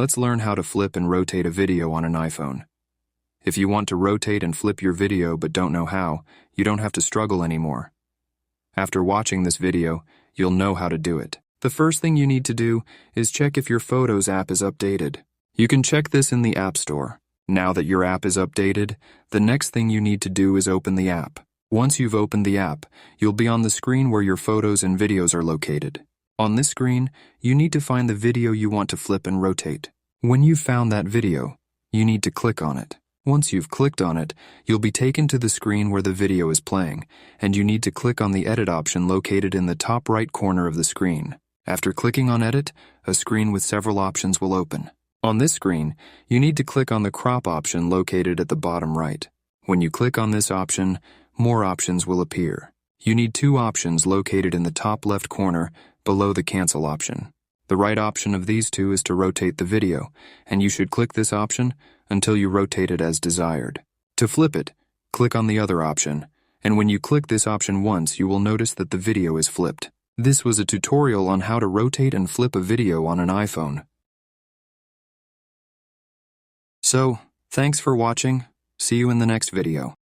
Let's learn how to flip and rotate a video on an iPhone. If you want to rotate and flip your video but don't know how, you don't have to struggle anymore. After watching this video, you'll know how to do it. The first thing you need to do is check if your Photos app is updated. You can check this in the App Store. Now that your app is updated, the next thing you need to do is open the app. Once you've opened the app, you'll be on the screen where your photos and videos are located. On this screen, you need to find the video you want to flip and rotate. When you've found that video, you need to click on it. Once you've clicked on it, you'll be taken to the screen where the video is playing, and you need to click on the Edit option located in the top right corner of the screen. After clicking on Edit, a screen with several options will open. On this screen, you need to click on the Crop option located at the bottom right. When you click on this option, more options will appear. You need two options located in the top left corner below the Cancel option. The right option of these two is to rotate the video, and you should click this option until you rotate it as desired. To flip it, click on the other option, and when you click this option once, you will notice that the video is flipped. This was a tutorial on how to rotate and flip a video on an iPhone. So, thanks for watching. See you in the next video.